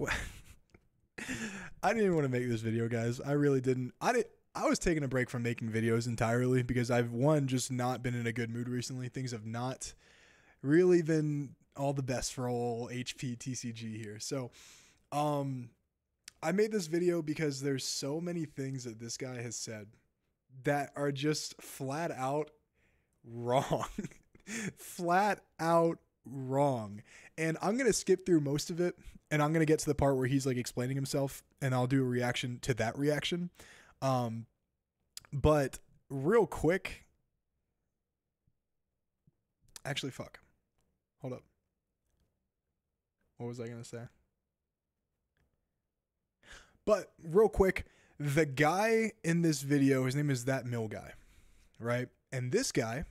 I didn't even want to make this video, guys. I really didn't. I was taking a break from making videos entirely because I've just not been in a good mood recently. Things have not really been all the best for old HP TCG here. So, I made this video because there's so many things that this guy has said that are just flat out wrong. Flat out wrong. And I'm going to skip through most of it, and I'm going to get to the part where he's like explaining himself, and I'll do a reaction to that reaction. But real quick, actually, fuck. Hold up. What was I going to say? But real quick, the guy in this video, his name is That Mill Guy, right? And this guy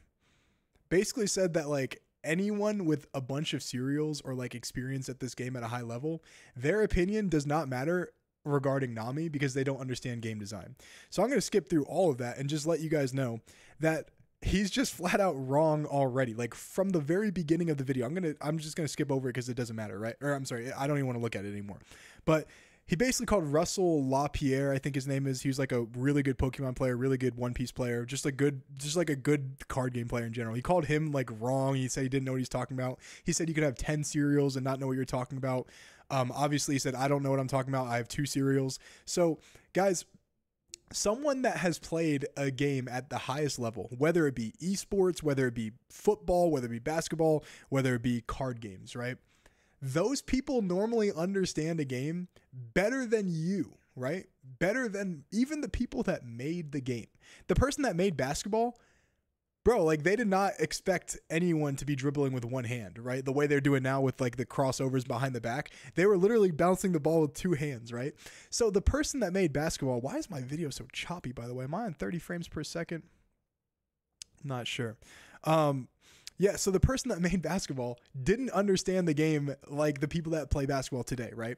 basically said that like anyone with a bunch of serials or like experience at this game at a high level, their opinion does not matter regarding Nami because they don't understand game design. So I'm going to skip through all of that and just let you guys know that he's just flat out wrong already. Like from the very beginning of the video, I'm just going to skip over it because it doesn't matter, right? Or I'm sorry, I don't even want to look at it anymore. But he basically called Russell LaPierre, I think his name is. He was like a really good Pokemon player, really good One Piece player, just like a good card game player in general. He called him like wrong. He said he didn't know what he's talking about. He said you could have 10 serials and not know what you're talking about. Obviously he said, I don't know what I'm talking about. I have 2 serials. So guys, someone that has played a game at the highest level, whether it be esports, whether it be football, whether it be basketball, whether it be card games, right? Those people normally understand a game better than you, right? Better than even the people that made the game. The person that made basketball, bro, like they did not expect anyone to be dribbling with one hand, right? The way they're doing now with like the crossovers behind the back, they were literally bouncing the ball with 2 hands, right? So the person that made basketball, why is my video so choppy, by the way? Am I on 30 frames per second? Not sure. Yeah, so the person that made basketball didn't understand the game like the people that play basketball today, right?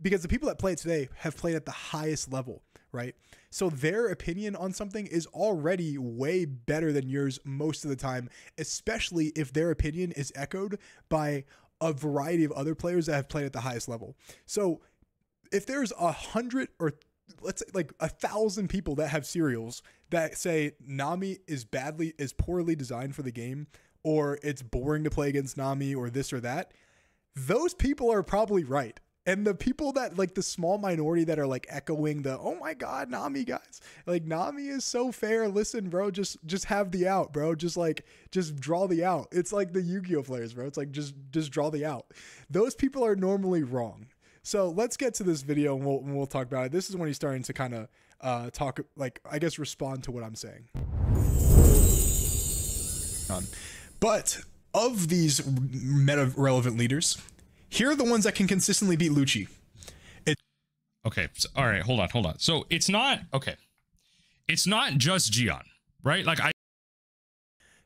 Because the people that play it today have played at the highest level, right? So their opinion on something is already way better than yours most of the time, especially if their opinion is echoed by a variety of other players that have played at the highest level. So if there's 100 or let's say like 1,000 people that have serials that say Nami is poorly designed for the game, or it's boring to play against Nami, or this or that, those people are probably right. And the people that like the small minority that are like echoing the, oh my God, Nami guys, like Nami is so fair. Listen, bro, just have the out, bro. Just draw the out. It's like the Yu-Gi-Oh players, bro. It's like, just draw the out. Those people are normally wrong. So let's get to this video and we'll talk about it. This is when he's starting to kind of talk, like, I guess, respond to what I'm saying. But of these meta relevant leaders, here are the ones that can consistently beat Lucci. Okay. So, all right. Hold on. So it's not, okay. It's not just Gion, right? Like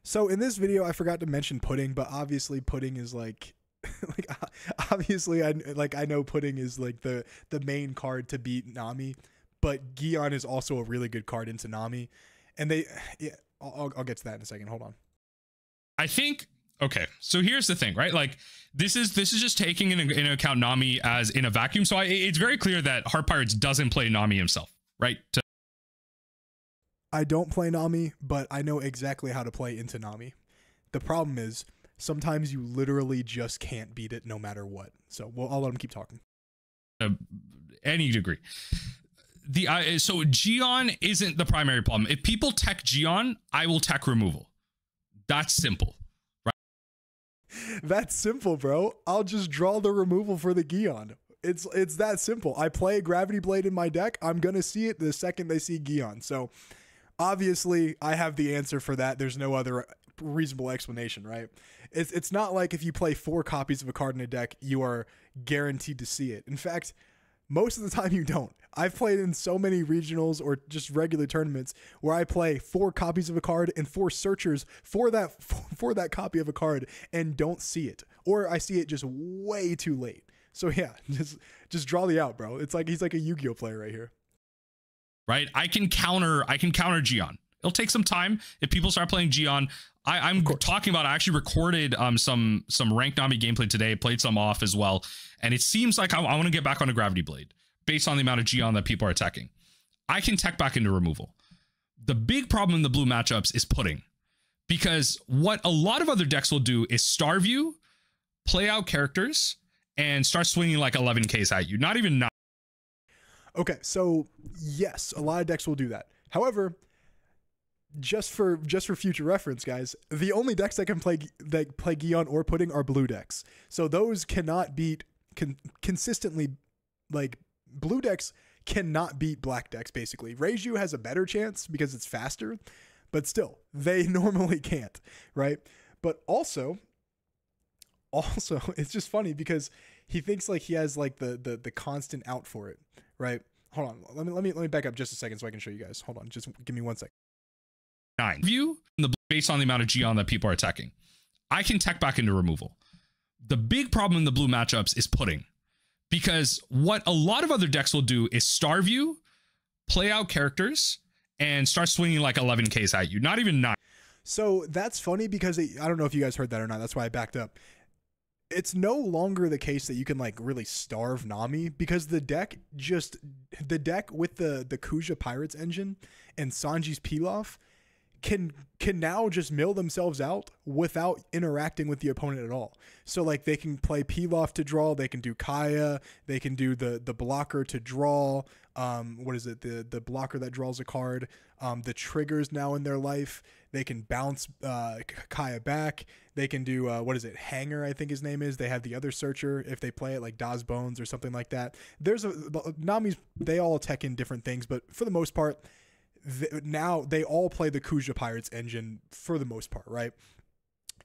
So in this video, I forgot to mention Pudding, but obviously Pudding is like, obviously I know Pudding is like the main card to beat Nami, but Gion is also a really good card into Nami. And I'll get to that in a second. Hold on. I think, okay, so here's the thing, right? Like this is just taking into account Nami as in a vacuum. So it's very clear that Heart Pirates doesn't play Nami himself, right? I don't play Nami, but I know exactly how to play into Nami. The problem is sometimes you literally just can't beat it no matter what. So I'll let him keep talking. Any degree. So Gion isn't the primary problem. If people tech Gion, I will tech removal. That's simple, right? That's simple, bro. I'll just draw the removal for the Gion. It's that simple. I play a Gravity Blade in my deck. I'm going to see it the second they see Gion. So obviously I have the answer for that. There's no other reasonable explanation, right? It's not like if you play 4 copies of a card in a deck, you are guaranteed to see it. In fact, most of the time you don't. I've played in so many regionals or just regular tournaments where I play 4 copies of a card and 4 searchers for that copy of a card and don't see it, or I see it just way too late. So yeah, just draw the out, bro. It's like he's like a Yu-Gi-Oh player right here. Right? I can counter Gion. It'll take some time if people start playing Gion. I'm talking about, I actually recorded some ranked Nami gameplay today, played some off as well, and it seems like I want to get back on a Gravity Blade based on the amount of Gion that people are attacking. I can tech back into removal. The big problem in the blue matchups is pudding, because what a lot of other decks will do is starve you, play out characters, and start swinging like 11Ks at you. Not even 9. Okay, so yes, a lot of decks will do that. However, just for future reference, guys, the only decks that can play Gion or Pudding are blue decks. So those cannot beat consistently. Like, blue decks cannot beat black decks. Basically, Reiju has a better chance because it's faster, but still, they normally can't, right? But also, it's just funny because he thinks like he has like the constant out for it, right? Hold on, let me back up just a second so I can show you guys. Hold on, just give me 1 second. 9 view based on the amount of Gion that people are attacking. I can tech back into removal. The big problem in the blue matchups is pudding, because what a lot of other decks will do is starve you, play out characters, and start swinging like 11Ks at you. Not even 9. So that's funny because I don't know if you guys heard that or not. That's why I backed up. It's no longer the case that you can like really starve Nami, because the deck with the Kuja Pirates engine and Sanji's Pilaf can now just mill themselves out without interacting with the opponent at all. So like they can play Pilaf to draw, they can do Kaya, they can do the blocker to draw. What is it? The blocker that draws a card. The triggers now in their life. They can bounce Kaya back. They can do what is it? Hanger, I think his name is. They have the other searcher if they play it like Daz Bones or something like that. There's Nami's. They all tech in different things, but for the most part, now they all play the Kuja Pirates engine for the most part, right?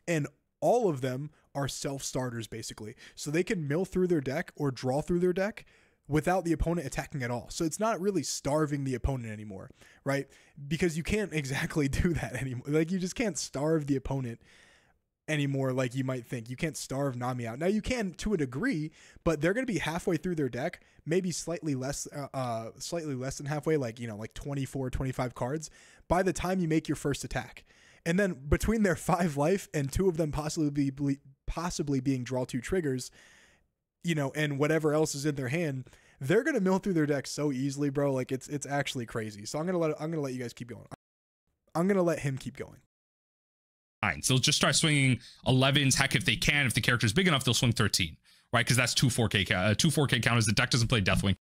And all of them are self-starters basically. So they can mill through their deck or draw through their deck without the opponent attacking at all. So it's not really starving the opponent anymore, right? Because you can't exactly do that anymore. Like, you just can't starve the opponent anymore like you might think. You can't starve Nami out. Now you can to a degree, but they're going to be halfway through their deck, maybe slightly less than halfway, like, you know, like 24, 25 cards by the time you make your first attack. And then between their 5 life and 2 of them possibly being draw 2 triggers, you know, and whatever else is in their hand, they're going to mill through their deck so easily, bro. Like, it's actually crazy. So I'm going to let you guys keep going. I'm going to let him keep going. So they'll just start swinging 11s. Heck, if they can, if the character is big enough, they'll swing 13, right? Because that's 2 4K counters. The deck doesn't play Deathwing.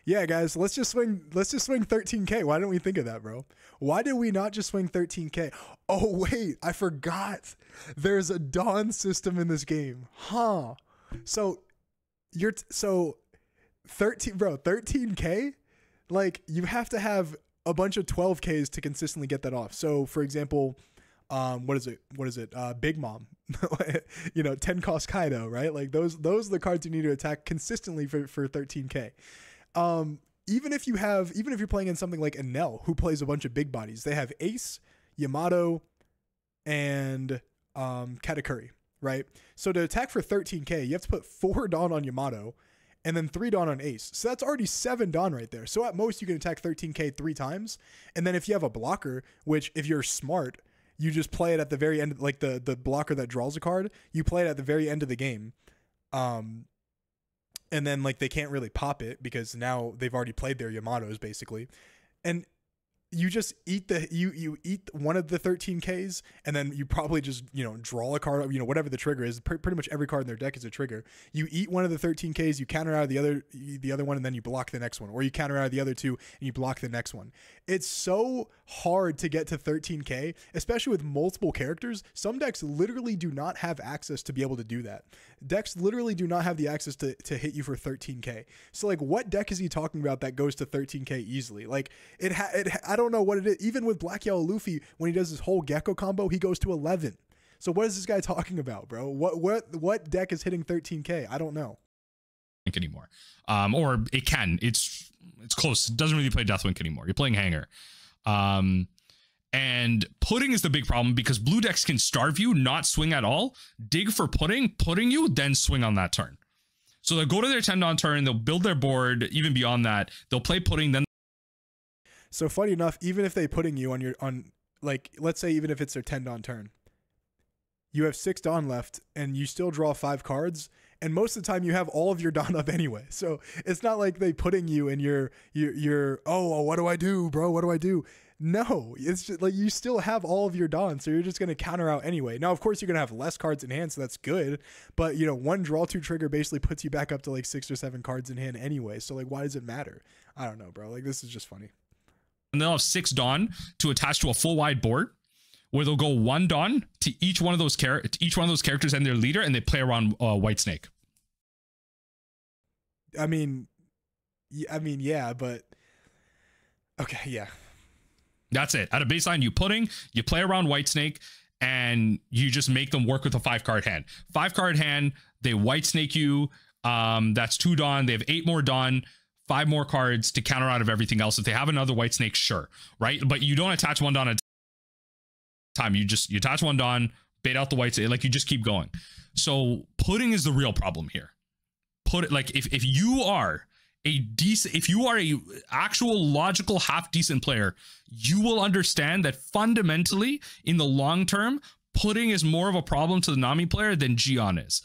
Yeah, guys, let's just swing 13K. Why don't we think of that, bro? Why did we not just swing 13K? Oh wait, I forgot. There's a Dawn system in this game, huh? So 13K, like, you have to have a bunch of 12Ks to consistently get that off. So for example, what is it? Big Mom, you know, 10 cost Kaido, right? Like those are the cards you need to attack consistently for 13K. Even if you're playing in something like Enel, who plays a bunch of big bodies, they have Ace, Yamato, and Katakuri, right? So to attack for 13K, you have to put 4 Dawn on Yamato and then 3 Dawn on Ace. So that's already 7 Dawn right there. So at most you can attack 13K 3 times. And then if you have a blocker, which if you're smart, you just play it at the very end, like the blocker that draws a card, you play it at the very end of the game. And then like they can't really pop it because now they've already played their Yamatos basically. And you just eat you eat one of the 13Ks, and then you probably just, you know, draw a card, you know, whatever the trigger is. Pretty much every card in their deck is a trigger. You eat one of the 13Ks, you counter out the other one, and then you block the next one, or you counter out the other 2 and you block the next one. It's so hard to get to 13K, especially with multiple characters. Some decks literally do not have access to be able to do that. Decks literally do not have the access to hit you for 13K. So like, what deck is he talking about that goes to 13K easily? Like, I don't know what it is. Even with Black Yellow Luffy, when he does his whole Gecko combo, he goes to 11. So what is this guy talking about, bro? What deck is hitting 13K? I don't know. Anymore. Or it can. It's close. It doesn't really play Deathwing anymore. You're playing Hanger. And pudding is the big problem because blue decks can starve you, not swing at all, dig for pudding you, then swing on that turn. So they'll go to their 10 Dawn turn, they'll build their board. Even beyond that, they'll play pudding, then So funny enough, even if they putting you on like, let's say even if it's their 10 Dawn turn, you have 6 Dawn left and you still draw 5 cards. And most of the time you have all of your Dawn up anyway. So it's not like they putting you and you're, oh, what do I do, bro? What do I do? No, it's just like you still have all of your Dawn. So you're just going to counter out anyway. Now, of course, you're going to have less cards in hand. So that's good. But, you know, 1 draw 2 trigger basically puts you back up to like 6 or 7 cards in hand anyway. So like, why does it matter? I don't know, bro. Like, this is just funny. And they'll have 6 Dawn to attach to a full wide board, where they'll go 1 Dawn to each one of those characters and their leader, and they play around White Snake. I mean, yeah, but okay, yeah. That's it. At a baseline, you play around White Snake, and you just make them work with a 5-card hand. 5-card hand, they White Snake you. That's 2 Dawn. They have 8 more Dawn, 5 more cards to counter out of everything else. If they have another White Snake, sure, right? But you don't attach 1 Dawn at a time. You attach 1 Dawn, bait out the White Snake, like you just keep going. So putting is the real problem here. Put it like if you are a actual logical half decent player, you will understand that fundamentally in the long term, putting is more of a problem to the Nami player than Gion is.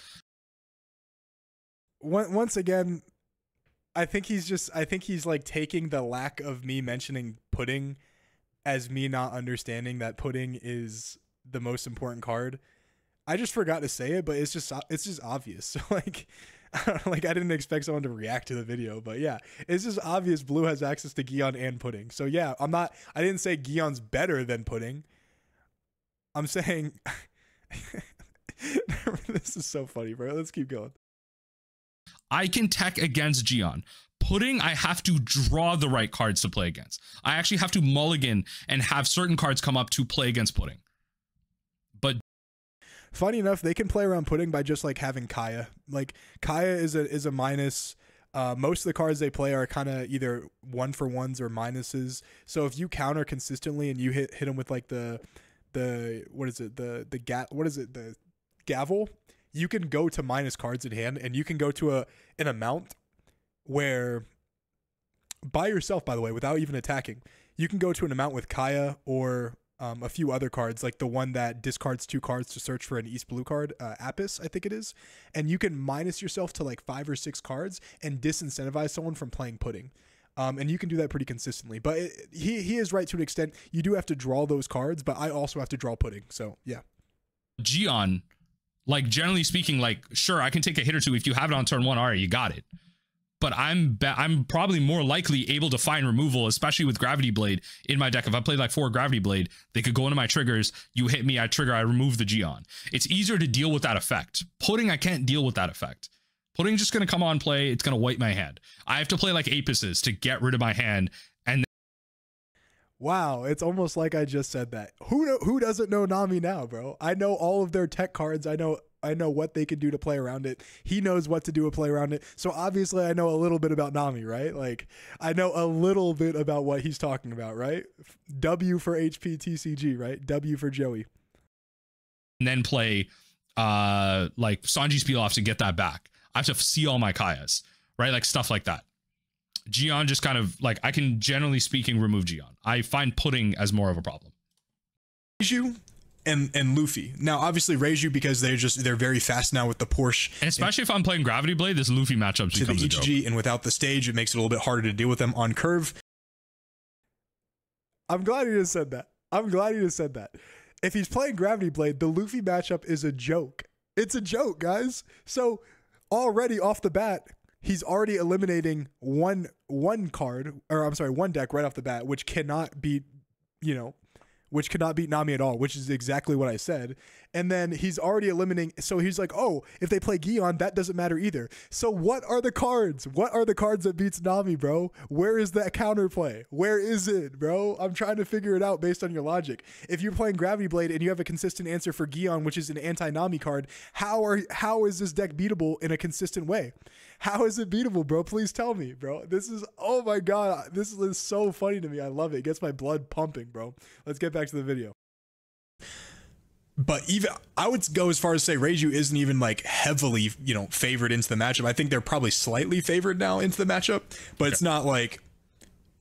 Once again, I think he's like taking the lack of me mentioning putting as me not understanding that putting is the most important card. I just forgot to say it, but it's just obvious. So like, I don't know, like I didn't expect someone to react to the video, but yeah, it's just obvious Blue has access to Gion and Pudding. So yeah, I didn't say Gion's better than Pudding. I'm saying this is so funny, bro. Let's keep going. I can tech against Gion. Pudding, I have to draw the right cards to play against. I actually have to mulligan and have certain cards come up to play against Pudding. But funny enough, they can play around Pudding by just like having Kaya. Like Kaya is a minus. Most of the cards they play are kind of either 1-for-1s or minuses. So if you counter consistently and you hit them with like the gavel, you can go to minus cards in hand, and you can go to an amount where by yourself, by the way, without even attacking, you can go to an amount with Kaya or a few other cards, like the one that discards 2 cards to search for an East Blue card, Apis, I think it is. And you can minus yourself to like 5 or 6 cards and disincentivize someone from playing Pudding. And you can do that pretty consistently. But he is right to an extent. You do have to draw those cards, but I also have to draw Pudding. So, yeah. Gion, like generally speaking, like sure, I can take a hit or 2 if you have it on turn 1. All right, you got it. But I'm probably more likely able to find removal, especially with Gravity Blade in my deck. If I played like 4 Gravity Blade, they could go into my triggers. You hit me, I trigger, I remove the Gion. It's easier to deal with that effect. Pudding, I can't deal with that effect. Pudding just going to come on play. It's going to wipe my hand. I have to play like Apises to get rid of my hand. And wow, it's almost like I just said that. Who doesn't know Nami now, bro? I know all of their tech cards. I know what they can do to play around it. He knows what to do to play around it. So obviously I know a little bit about Nami, right? Like I know a little bit about what he's talking about, right? W for HP TCG, right? W for Joey. And then play like Sanji's peel off to get that back. I have to see all my Kayas, right? Like stuff like that. Gion just kind of like, I can generally speaking remove Gion. I find Pudding as more of a problem. Reiju and Luffy. Now, obviously Reiju, because they're very fast now with the Porsche. And especially if I'm playing Gravity Blade, this Luffy matchup becomes a joke. And without the stage, it makes it a little bit harder to deal with them on curve. I'm glad you just said that. If he's playing Gravity Blade, the Luffy matchup is a joke. It's a joke, guys. So already off the bat, he's already eliminating one deck right off the bat, which cannot beat Nami at all, which is exactly what I said. And then he's already eliminating. So he's like, oh, if they play Gion, that doesn't matter either. So what are the cards? What are the cards that beats Nami, bro? Where is that counterplay? Where is it, bro? I'm trying to figure it out based on your logic. If you're playing Gravity Blade and you have a consistent answer for Gion, which is an anti-Nami card, how is this deck beatable in a consistent way? How is it beatable, bro? Please tell me, bro. This is, oh my God, this is so funny to me. I love it. It gets my blood pumping, bro. Let's get back to the video. But even I would go as far as say Reiju isn't even like heavily, favored into the matchup. I think they're probably slightly favored now into the matchup, but it's not like,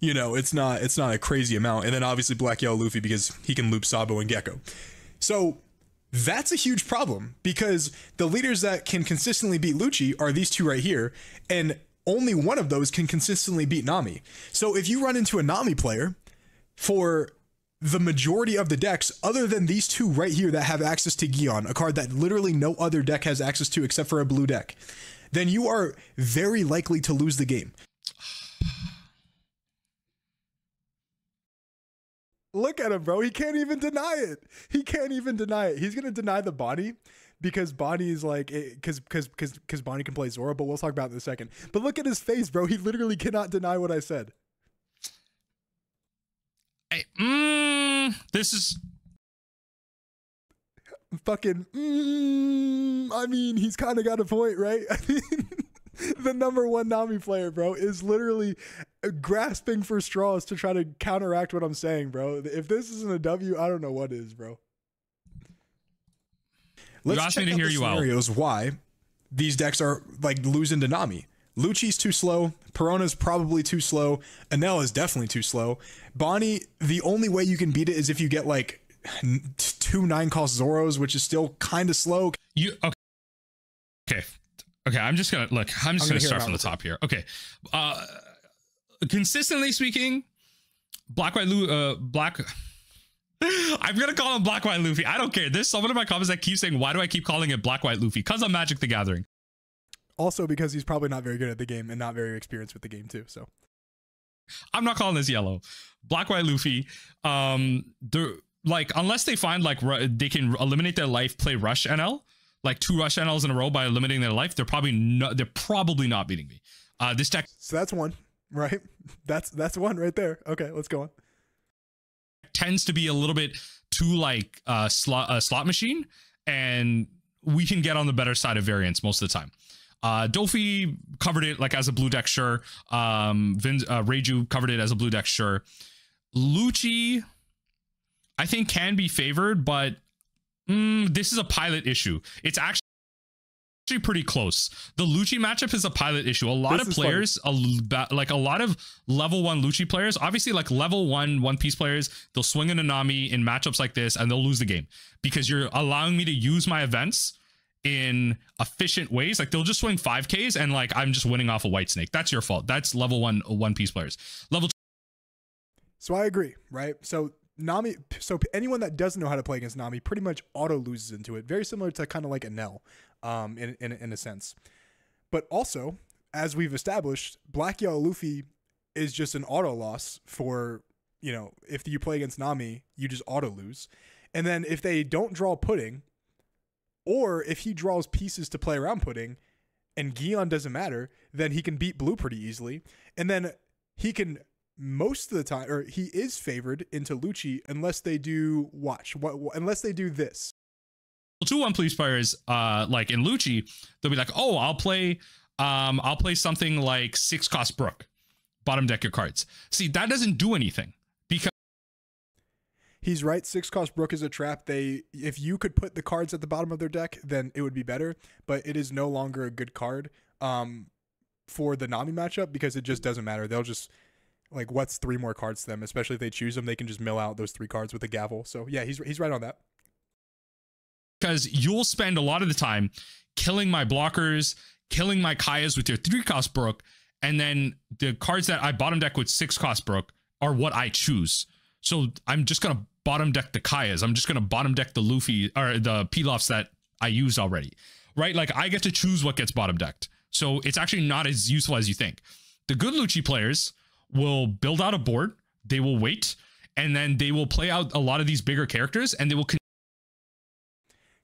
You know, it's not a crazy amount. And then obviously Black Yellow Luffy because he can loop Sabo and Gecko. So that's a huge problem because the leaders that can consistently beat Lucci are these two right here, and only one of those can consistently beat Nami. So if you run into a Nami player for the majority of the decks, other than these two right here that have access to Gion, a card that literally no other deck has access to except for a blue deck, then you are very likely to lose the game. Look at him, bro. He can't even deny it. He can't even deny it. He's going to deny the Bonnie because Bonnie is like, because Bonnie can play Zora, but we'll talk about it in a second. But look at his face, bro. He literally cannot deny what I said. This is fucking I mean, he's kind of got a point, right? I mean, the #1 Nami player, bro, is literally grasping for straws to try to counteract what I'm saying, bro. If this isn't a W, I don't know what is, bro. Let's check out the scenarios why these decks are like losing to Nami. Lucci's too slow. Perona's probably too slow. Enel is definitely too slow. Bonnie, the only way you can beat it is if you get like 2 9-cost Zoros, which is still kind of slow. Okay. I'm just gonna start from the top here. Okay. Consistently speaking, I'm gonna call him Black White Luffy. I don't care. There's someone in my comments that keeps saying, why do I keep calling it Black White Luffy? Because I'm Magic the Gathering. Also because he's probably not very good at the game and not very experienced with the game too. So I'm not calling this yellow. Black White Luffy. Like unless they find like they can eliminate their life, play Rush NL, like 2 Rush NLs in a row by eliminating their life, they're probably not beating me. This deck. So that's one, right? That's one right there. Okay, let's go on. Tends to be a little bit too like slot machine, and we can get on the better side of variance most of the time. Dofi covered it like as a blue deck, sure. Reiju covered it as a blue deck, sure. Lucci, I think, can be favored, but this is a pilot issue. It's actually pretty close. The Lucci matchup is a pilot issue. A lot of players, like a lot of level 1 Lucci players, obviously like level 1 One Piece players, they'll swing in a Nami in matchups like this and they'll lose the game because you're allowing me to use my events in efficient ways. Like they'll just swing 5Ks and like I'm just winning off a White Snake. That's your fault. That's level 1 One Piece players. Level 2. So I agree, right? So Nami, so anyone that doesn't know how to play against Nami pretty much auto loses into it. Very similar to kind of like Enel, in a sense. But also, as we've established, Black Yellow Luffy is just an auto loss for, you know, if you play against Nami, you just auto lose. And then if they don't draw Pudding, or if he draws pieces to play around Pudding, and Gion doesn't matter, then he can beat Blue pretty easily. And then he can most of the time, or he is favored into Lucci unless they do unless they do this. 2 One Piece players, like in Lucci, they'll be like, oh, I'll play something like 6-cost Brook, bottom deck your cards. See, that doesn't do anything because he's right. 6-cost Brook is a trap. If you could put the cards at the bottom of their deck, then it would be better. But it is no longer a good card for the Nami matchup because it just doesn't matter. They'll just like, what's 3 more cards to them? Especially if they choose them, they can just mill out those 3 cards with a gavel. So yeah, he's right on that. Because you'll spend a lot of the time killing my blockers, killing my Kayas with your 3-cost Brook, and then the cards that I bottom deck with 6-cost Brook are what I choose. So I'm just gonna bottom deck the Kayas. I'm just gonna bottom deck the Luffy or the Pilafs that I used already, right? Like I get to choose what gets bottom decked. So it's actually not as useful as you think. The good Lucci players will build out a board, they will wait, and then they will play out a lot of these bigger characters, and they will.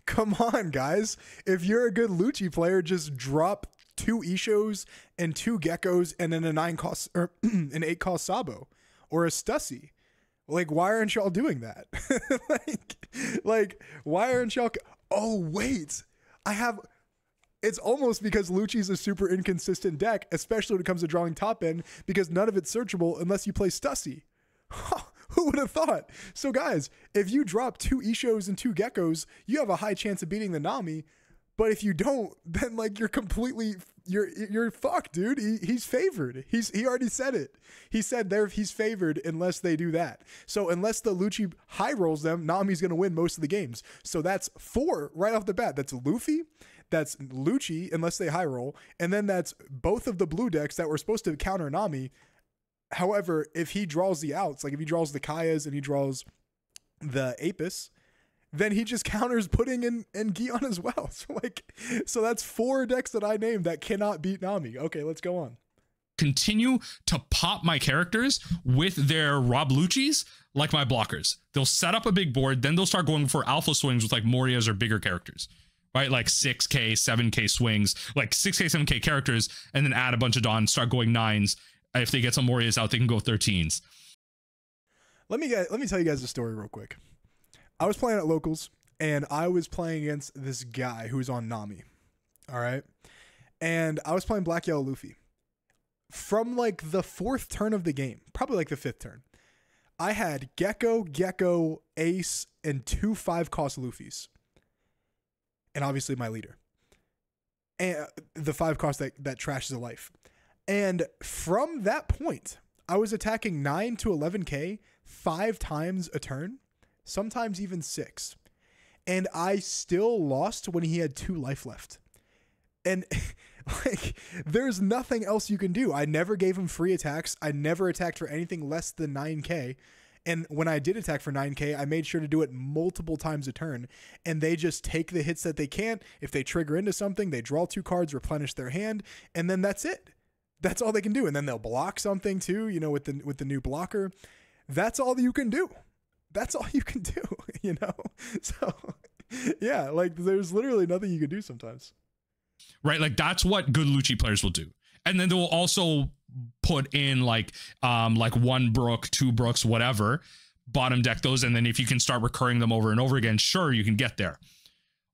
Come on, guys. If you're a good Lucci player, just drop 2 Ishos and 2 Geckos and then a 9-cost or an 8-cost Sabo or a Stussy. Like, why aren't y'all doing that? like, why aren't y'all? Oh, wait. It's almost because Lucci's a super inconsistent deck, especially when it comes to drawing top end, because none of it's searchable unless you play Stussy. Who would have thought? So guys, if you drop 2 Ishos and 2 Geckos, you have a high chance of beating the Nami. But if you don't, then like you're fucked, dude. He's favored. He already said it. He said he's favored unless they do that. So unless the Lucci high rolls them, Nami's gonna win most of the games. So that's 4 right off the bat. That's Luffy, that's Lucci unless they high roll, and then that's both of the blue decks that were supposed to counter Nami. However, if he draws the outs, like if he draws the Kayas and he draws the Apis, then he just counters Pudding and Gion as well. So that's 4 decks that I named that cannot beat Nami. Okay, let's go on. Continue to pop my characters with their Rob Lucci's like my blockers. They'll set up a big board, then they'll start going for alpha swings with like Moria's or bigger characters, right? Like 6K, 7K swings, like 6K, 7K characters, and then add a bunch of Dons, start going 9s. If they get some Moria's out, they can go 13s. Let me tell you guys a story real quick. I was playing at locals and I was playing against this guy who's on Nami. All right. And I was playing Black Yellow Luffy. From like the 4th turn of the game, probably like the 5th turn, I had Gecko, Ace, and 2 5-cost Luffys. And obviously my leader. And the 5-cost that trashes a life. And from that point, I was attacking 9 to 11K 5 times a turn. Sometimes even 6. And I still lost when he had 2 life left. And like, there's nothing else you can do. I never gave him free attacks. I never attacked for anything less than 9K. And when I did attack for 9K, I made sure to do it multiple times a turn. And they just take the hits that they can. If they trigger into something, they draw 2 cards, replenish their hand, and then that's it. That's all they can do. And then they'll block something too, you know, with the new blocker. That's all that you can do. That's all you can do, you know? So, yeah, like there's literally nothing you can do sometimes. Right? Like that's what good Lucci players will do. And then they will also put in like 1 Brook, 2 Brooks, whatever, bottom deck those. And then if you can start recurring them over and over again, sure, you can get there.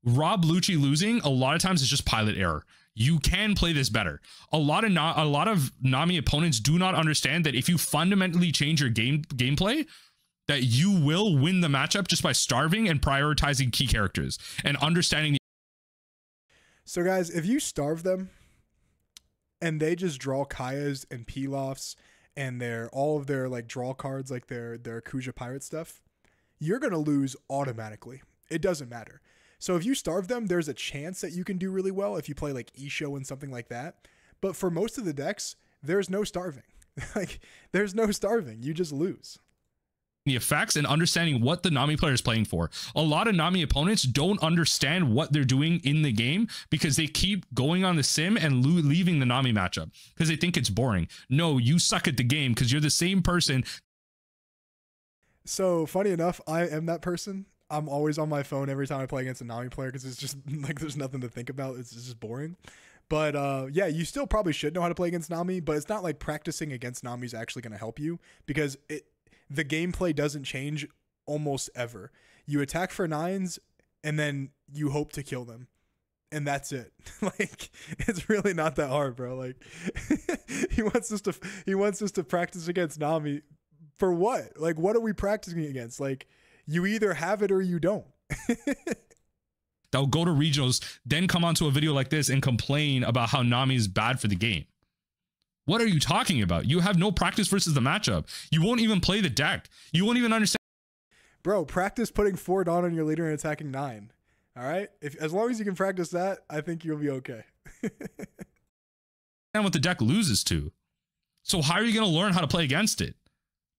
Rob Lucci losing, a lot of times it's just pilot error. You can play this better. A lot of Nami opponents do not understand that if you fundamentally change your gameplay, that you will win the matchup just by starving and prioritizing key characters and understanding. So guys, if you starve them and they just draw Kayas and Pilafs and all of their like draw cards, like their Kuja pirate stuff, you're going to lose automatically. It doesn't matter. So if you starve them, there's a chance that you can do really well if you play like Isho and something like that. But for most of the decks, there's no starving. Like there's no starving. You just lose. The effects and understanding what the Nami player is playing for. A lot of Nami opponents don't understand what they're doing in the game because they keep going on the sim and leaving the Nami matchup because they think it's boring. No, you suck at the game because you're the same person. So funny enough, I am that person. I'm always on my phone every time I play against a Nami player because it's just like there's nothing to think about. It's just boring. But yeah, you still probably should know how to play against Nami, but it's not like practicing against Nami is actually going to help you because the gameplay doesn't change almost ever. You attack for 9s and then you hope to kill them. And that's it. Like it's really not that hard, bro. Like he wants us to practice against Nami for what? Like what are we practicing against? Like you either have it or you don't. They'll go to regionals, then come onto a video like this and complain about how Nami is bad for the game. What are you talking about? You have no practice versus the matchup. You won't even play the deck. You won't even understand. Bro, practice putting 4 Dawn on your leader and attacking 9. All right? As long as you can practice that, I think you'll be okay. And what the deck loses to. So how are you going to learn how to play against it?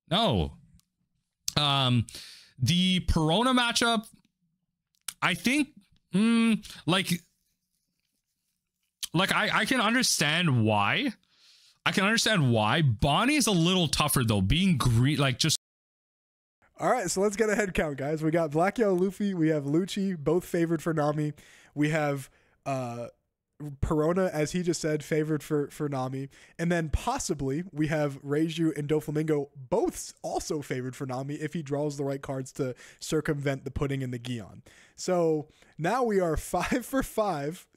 No. The Perona matchup, I think, I can understand why. I can understand why. Bonnie is a little tougher though, being green, like just. All right, so let's get a head count, guys. We got Black Yellow Luffy, we have Lucci, both favored for Nami. We have Perona, as he just said, favored for Nami. And then possibly we have Reiju and Doflamingo, both also favored for Nami if he draws the right cards to circumvent the Pudding and the Gion. So now we are 5 for 5,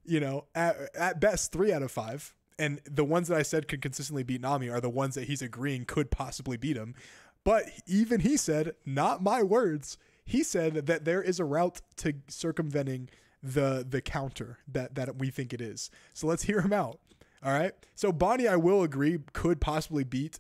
you know, at best 3 out of 5. And the ones that I said could consistently beat Nami are the ones that he's agreeing could possibly beat him. But even he said, not my words, he said that there is a route to circumventing the counter that we think it is. So let's hear him out. All right. So Bonnie, I will agree, could possibly beat.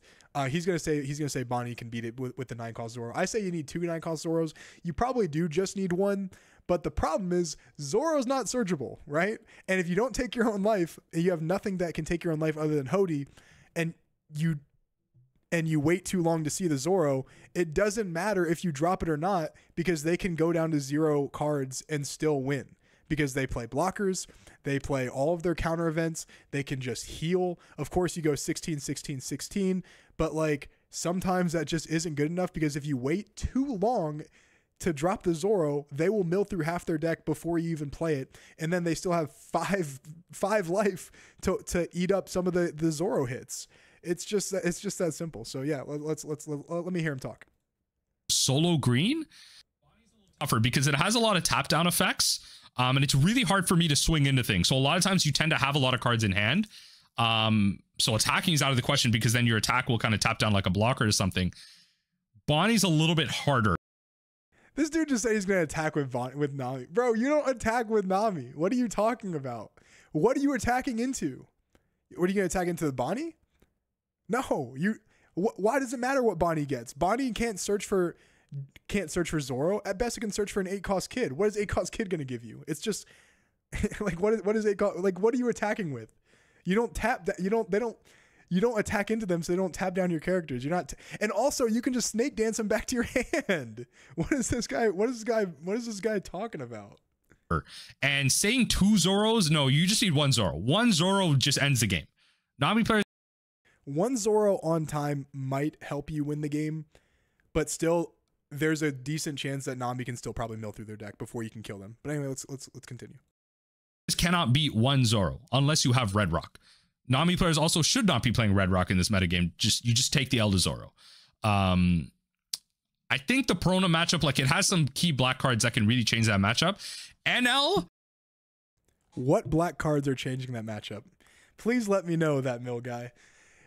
He's gonna say Bonnie can beat it with the 9-cost Zoro. I say you need 2 9-cost Zoros. You probably do just need 1. But the problem is Zoro's not searchable, right? And if you don't take your own life, you have nothing that can take your own life other than Hody, and you wait too long to see the Zoro, it doesn't matter if you drop it or not, because they can go down to 0 cards and still win, because they play blockers, they play all of their counter events, they can just heal. Of course, you go 16, 16, 16, but like sometimes that just isn't good enough, because if you wait too long to drop the Zoro, they will mill through half their deck before you even play it, and then they still have five life to eat up some of the Zoro hits. It's just that simple. So yeah, let me hear him talk. Solo green tougher because it has a lot of tap down effects, and it's really hard for me to swing into things. So a lot of times you tend to have a lot of cards in hand. So attacking is out of the question, because then your attack will kind of tap down like a blocker or something. Bonnie's a little bit harder. This dude just said he's going to attack with Nami. Bro, you don't attack with Nami. What are you talking about? What are you attacking into? What are you going to attack into the Bonnie? No. Why does it matter what Bonnie gets? Bonnie can't search for Zoro. At best, it can search for an 8-cost kid. What is 8-cost kid going to give you? It's just like what is 8-cost? Like, what are you attacking with? You don't tap that. You don't attack into them, so they don't tap down your characters. You're not, and also you can just snake dance them back to your hand. What is this guy talking about? And saying 2 Zoros, no, you just need 1 Zoro. 1 Zoro just ends the game. Nami players. 1 Zoro on time might help you win the game, but still, there's a decent chance that Nami can still probably mill through their deck before you can kill them. But anyway, let's continue. Cannot beat 1 Zoro unless you have Red Rock. Nami players also should not be playing Red Rock in this metagame. You just take the Elder Zoro. I think the Perona matchup, like, it has some key black cards that can really change that matchup. NL? What black cards are changing that matchup? Please let me know, that mill guy.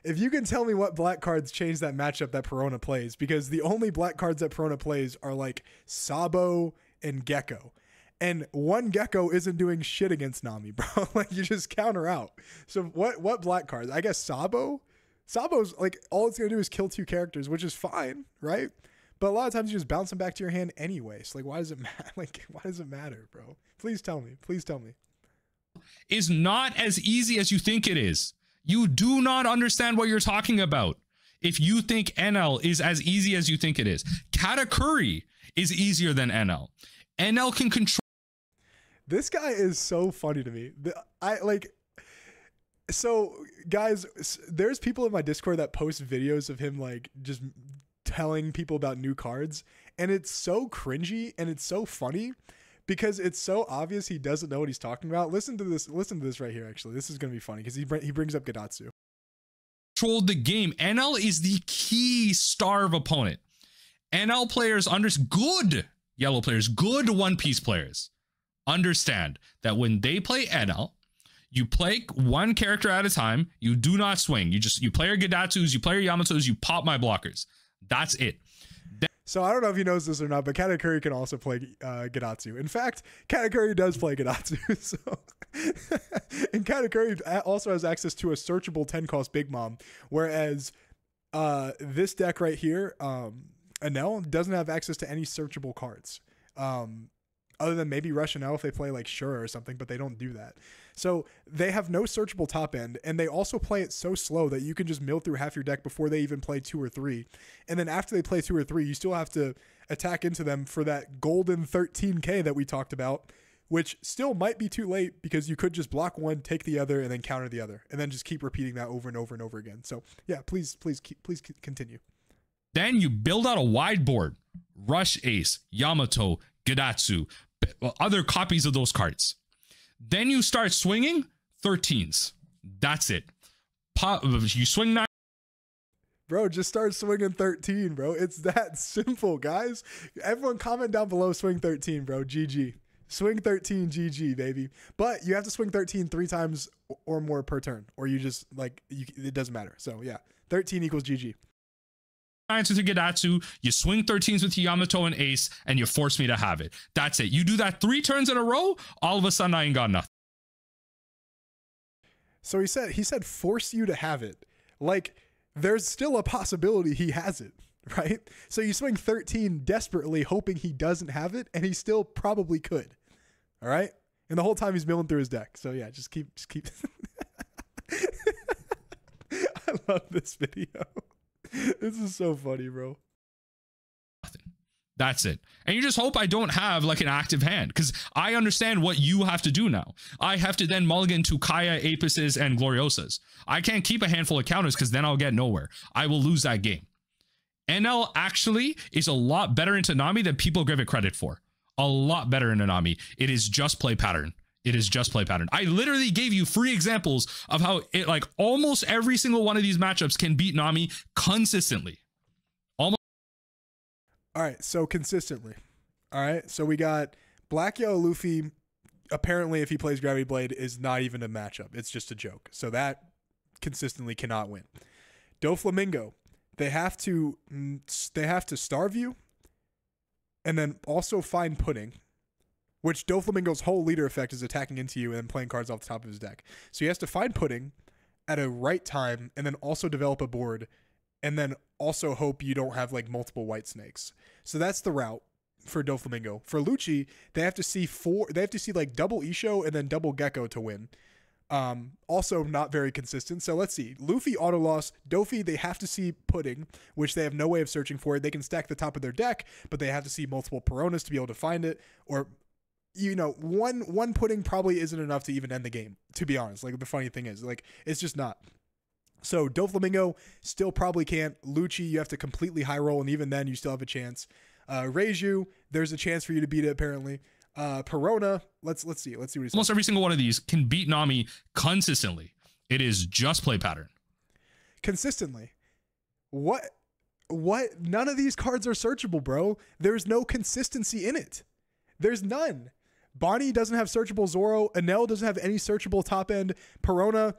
If you can tell me what black cards change that matchup that Perona plays, because the only black cards that Perona plays are like Sabo and Gecko. And 1 Gecko isn't doing shit against Nami, bro. Like, you just counter out. So what black cards? I guess Sabo? Sabo's like, all it's going to do is kill 2 characters, which is fine, right? But a lot of times you just bounce them back to your hand anyway. So like, why does it matter? Like, why does it matter, bro? Please tell me. Please tell me. Is not as easy as you think it is. You do not understand what you're talking about if you think NL is as easy as you think it is. Katakuri is easier than NL. NL can control. This guy is so funny to me. So guys, there's people in my Discord that post videos of him like just telling people about new cards, and it's so cringy and it's so funny because it's so obvious he doesn't know what he's talking about. Listen to this right here. Actually, this is going to be funny because he brings up Gadatsu. Controlled the game. NL is the key star of opponent. NL players good yellow players, good One Piece players understand that when they play NL, you play 1 character at a time. You do not swing. You play your Gadatsus, you play your Yamatos, you pop my blockers. That's it. So I don't know if he knows this or not, but Katakuri can also play Gadatsu. In fact, Katakuri does play Gadatsu. So and Katakuri also has access to a searchable 10-cost Big Mom, whereas this deck right here, Anel, doesn't have access to any searchable cards. Other than maybe Rush and L if they play like Sure or something, but they don't do that. So they have no searchable top end, and they also play it so slow that you can just mill through half your deck before they even play 2 or 3. And then after they play 2 or 3, you still have to attack into them for that golden 13k that we talked about, which still might be too late because you could just block 1, take the other, and then counter the other, and then just keep repeating that over and over and over again. So yeah, please continue. Then you build out a wide board. Rush Ace, Yamato, Gadatsu, other copies of those cards. Then you start swinging 13s. That's it. You swing 9. Bro, just start swinging 13, bro. It's that simple, guys. Everyone comment down below, swing 13, bro. GG. Swing 13, GG, baby. But you have to swing 13 3 times or more per turn, or you just, like, it doesn't matter. So, yeah, 13 equals GG. with your Gedatsu, you swing 13s with your Yamato and Ace, and you force me to have it. That's it. You do that 3 turns in a row, all of a sudden I ain't got nothing. So he said force you to have it. Like, there's still a possibility he has it, right? So you swing 13 desperately hoping he doesn't have it, and he still probably could. All right? And the whole time he's milling through his deck. So yeah, just keep I love this video. This is so funny, bro. That's it. And you just hope I don't have like an active hand, because I understand what you have to do now. I have to then mulligan to Kaya, Apices, and Gloriosas. I can't keep a handful of counters because then I'll get nowhere. I will lose that game. NL actually is a lot better into Nami than people give it credit for. A lot better into Nami. It is just play pattern. It is just play pattern. I literally gave you 3 examples of how it, like, almost every single one of these matchups can beat Nami consistently. All right, so consistently. All right, so we got Black Yellow Luffy. Apparently, if he plays Gravity Blade, is not even a matchup. It's just a joke. So that consistently cannot win. Doflamingo, they have to starve you, and then also find Pudding, which Doflamingo's whole leader effect is attacking into you and then playing cards off the top of his deck. So he has to find Pudding at a right time, and then also develop a board, and then also hope you don't have like multiple white snakes. So that's the route for Doflamingo. For Lucci, they have to see like double Isho and then double Gecko to win. Also not very consistent. So let's see. Luffy auto loss. Dofi, they have to see Pudding, which they have no way of searching for it. They can stack the top of their deck, but they have to see multiple Peronas to be able to find it. Or, you know, one Pudding probably isn't enough to even end the game, to be honest. Like, the funny thing is, like, it's just not. So Doflamingo still probably can't. Lucci, you have to completely high roll, and even then you still have a chance. Reiju, there's a chance for you to beat it apparently. Perona, let's see what he says. Almost every single one of these can beat Nami consistently. It is just play pattern. Consistently. What? None of these cards are searchable, bro. There's no consistency in it. There's none. Bonnie doesn't have searchable Zoro. Enel doesn't have any searchable top end. Perona,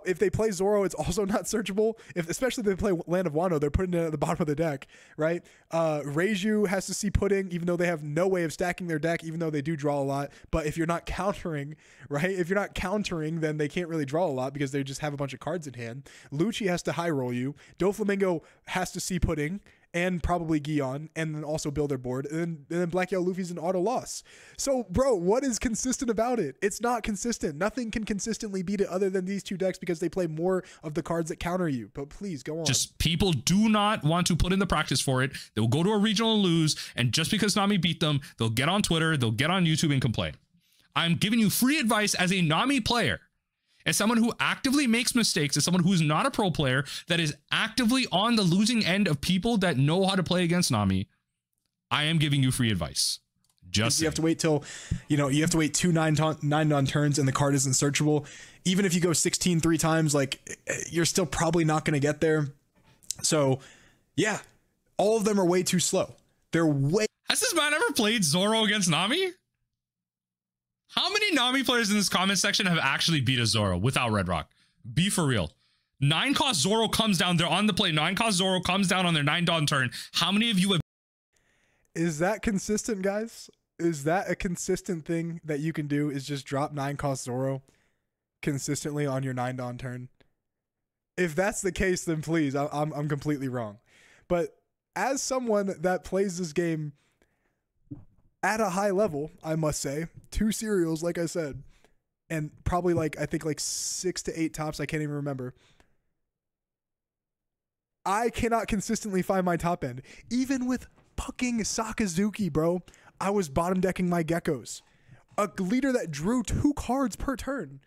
if they play Zoro, it's also not searchable. Especially if they play Land of Wano, they're putting it at the bottom of the deck, right? Reiju has to see Pudding, even though they have no way of stacking their deck, even though they do draw a lot. But if you're not countering, right? If you're not countering, then they can't really draw a lot because they just have a bunch of cards in hand. Lucci has to high roll you. Doflamingo has to see Pudding and probably Gion, and then also build their board, and then Black Yellow Luffy's an auto loss. So, bro, what is consistent about it? It's not consistent. Nothing can consistently beat it other than these 2 decks because they play more of the cards that counter you. But please, go on. Just people do not want to put in the practice for it. They'll go to a regional and lose, and just because Nami beat them, they'll get on Twitter, they'll get on YouTube and complain. I'm giving you free advice as a Nami player, as someone who actively makes mistakes, as someone who's not a pro player, that is actively on the losing end of people that know how to play against Nami. I am giving you free advice. Just you have to wait till, you have to wait 2 9-on turns and the card isn't searchable. Even if you go 16 3 times, like, you're still probably not going to get there. So yeah, all of them are way too slow. They're way. Has this man ever played Zoro against Nami? How many Nami players in this comment section have actually beat a Zoro without Red Rock? Be for real. 9-cost Zoro comes down. They're on the play. 9-cost Zoro comes down on their 9-dawn turn. How many of you have? Is that consistent, guys? Is that a consistent thing that you can do? Is just drop 9-cost Zoro consistently on your 9-dawn turn? If that's the case, then please, I'm completely wrong. But as someone that plays this game at a high level, I must say, 2 serials, like I said, and probably I think 6 to 8 tops, I can't even remember. I cannot consistently find my top end. Even with fucking Sakazuki, bro, I was bottom decking my geckos. A leader that drew 2 cards per turn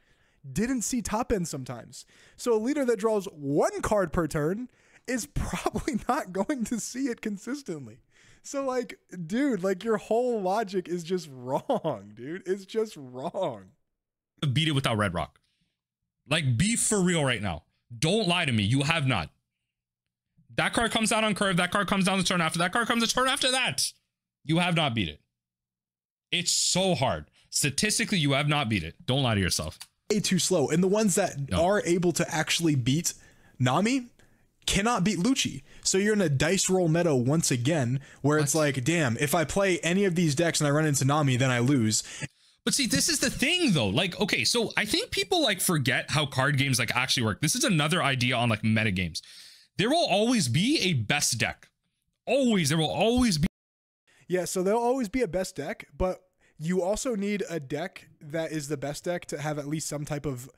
didn't see top end sometimes. So a leader that draws 1 card per turn is probably not going to see it consistently. So, dude, your whole logic is just wrong, dude. It's just wrong. Beat it without Red Rock. Be for real right now. Don't lie to me. You have not. That card comes down on curve. That card comes down the turn after. That card comes the turn after that. You have not beat it. It's so hard. Statistically, you have not beat it. Don't lie to yourself. Way too slow. And the ones that are able to actually beat Nami cannot beat Lucci. So you're in a dice roll meta once again, where it's like, damn, if I play any of these decks and I run into Nami, then I lose. But see, this is the thing though. Like, okay, so I think people like forget how card games like actually work. This is another idea on like meta games. There will always be a best deck. Always, there will always be. Yeah, so there'll always be a best deck, but you also need a deck that is the best deck to have at least some type of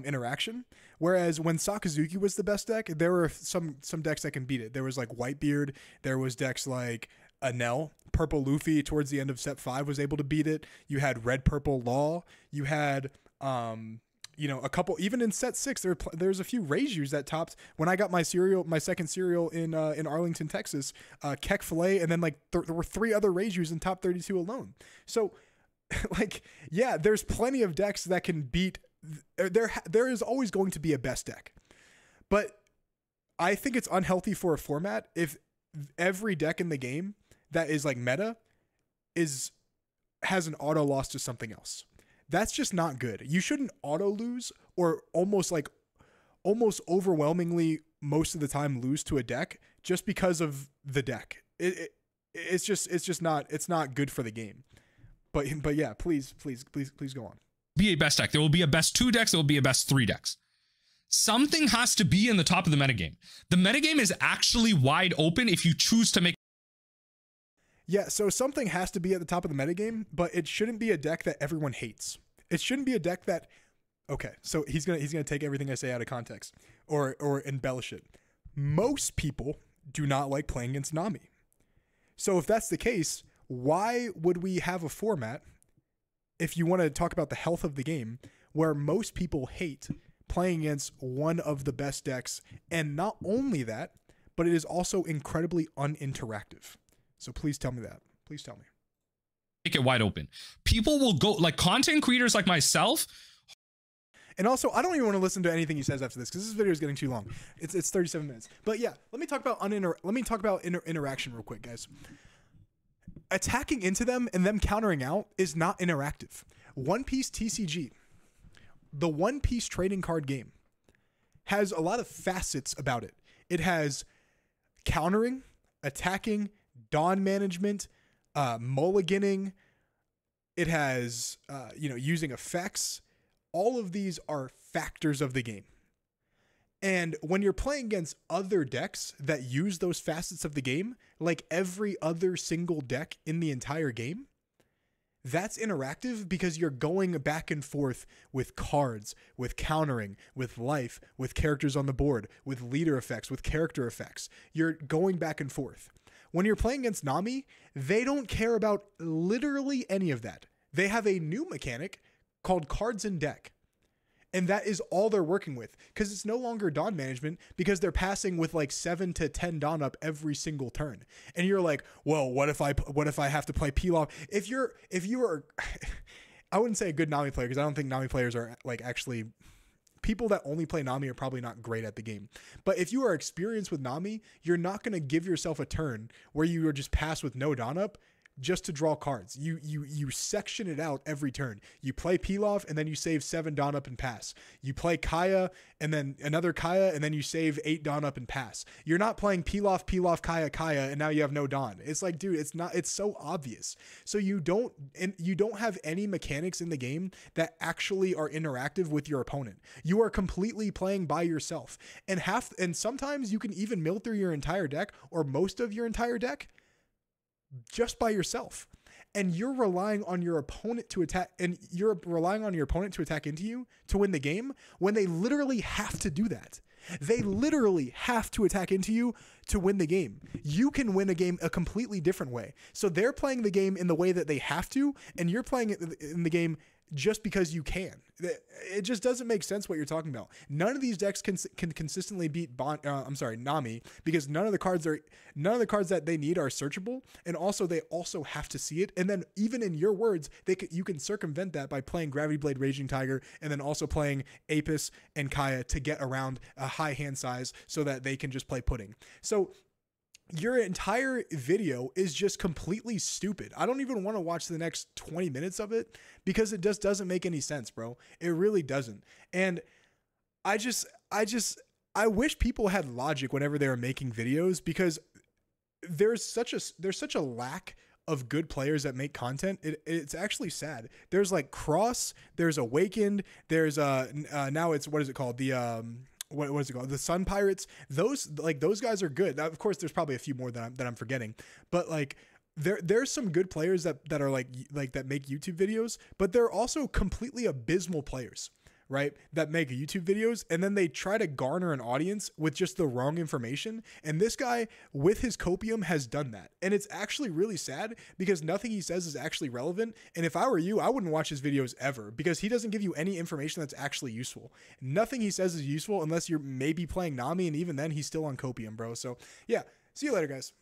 interaction. Whereas when Sakazuki was the best deck, there were some decks that can beat it. There was like Whitebeard. There was decks like Anel. Purple Luffy towards the end of set 5 was able to beat it. You had Red Purple Law. You had a couple, even in set 6, there's a few Reijus that topped. When I got my second serial in Arlington, Texas, Keck Filet, and then like there were 3 other Reijus in top 32 alone. So like, yeah, there's plenty of decks that can beat. There is always going to be a best deck, but I think it's unhealthy for a format if every deck in the game that is like meta has an auto loss to something else. That's just not good. You shouldn't auto lose or almost overwhelmingly most of the time lose to a deck just because of the deck. It's not good for the game. But yeah, please go on. Be a best deck. There will be a best 2 decks. There will be a best 3 decks. Something has to be in the top of the metagame. The metagame is actually wide open if you choose to make. Yeah, so something has to be at the top of the metagame, but it shouldn't be a deck that everyone hates. It shouldn't be a deck that, okay, so he's gonna take everything I say out of context or embellish it. Most people do not like playing against Nami. So if that's the case, why would we have a format, if you want to talk about the health of the game, where most people hate playing against one of the best decks? And not only that, but it is also incredibly uninteractive. So please tell me that. Please tell me. Make it wide open. People will go, like content creators like myself. And also, I don't even want to listen to anything he says after this because this video is getting too long. It's 37 minutes. But yeah, let me talk about interaction real quick, guys. Attacking into them and them countering out is not interactive. One Piece TCG, the One Piece trading card game, has a lot of facets about it. It has countering, attacking, dawn management, mulliganing. It has using effects. All of these are factors of the game. And when you're playing against other decks that use those facets of the game, like every other single deck in the entire game, that's interactive because you're going back and forth with cards, with countering, with life, with characters on the board, with leader effects, with character effects. You're going back and forth. When you're playing against Nami, they don't care about literally any of that. They have a new mechanic called cards in deck. And that is all they're working with, because it's no longer dawn management, because they're passing with like 7 to 10 dawn up every single turn. And you're like, well, what if I have to play peel off? If you are, I wouldn't say a good Nami player, because I don't think Nami players are like actually, people that only play Nami are probably not great at the game. But if you are experienced with Nami, you're not going to give yourself a turn where you are just pass with no dawn up just to draw cards. You section it out every turn. You play Pilaf and then you save 7 dawn up and pass. You play Kaya and then another Kaya and then you save 8 dawn up and pass. You're not playing Pilaf, Kaya, and now you have no dawn. It's like, dude, it's so obvious. So you don't have any mechanics in the game that actually are interactive with your opponent. You are completely playing by yourself. And sometimes you can even mill through your entire deck or most of your entire deck just by yourself, and you're relying on your opponent to attack, and you're relying on your opponent to attack into you to win the game when they literally have to do that. They literally have to attack into you to win the game. You can win a game a completely different way. So they're playing the game in the way that they have to, and you're playing it in the game just because you can. It just doesn't make sense what you're talking about. None of these decks can consistently beat Nami, because none of the cards that they need are searchable, and also they also have to see it. And then even in your words, you can circumvent that by playing Gravity Blade Raging Tiger and then also playing Apis and Kaya to get around a high hand size so that they can just play Pudding. So your entire video is just completely stupid. I don't even want to watch the next 20 minutes of it because it just doesn't make any sense, bro. It really doesn't. And I I wish people had logic whenever they were making videos, because there's such a lack of good players that make content. It's actually sad. There's like Cross, there's Awakened, there's now it's, what is it called? The what is it called? The Sun Pirates. Those guys are good. Now, of course, there's probably a few more that I'm forgetting, but like there's some good players that are like that make YouTube videos, but they're also completely abysmal players, right? That make YouTube videos, and then they try to garner an audience with just the wrong information. And this guy with his copium has done that. And it's actually really sad, because nothing he says is actually relevant. And if I were you, I wouldn't watch his videos ever, because he doesn't give you any information that's actually useful. Nothing he says is useful unless you're maybe playing Nami, and even then he's still on copium, bro. So yeah, see you later, guys.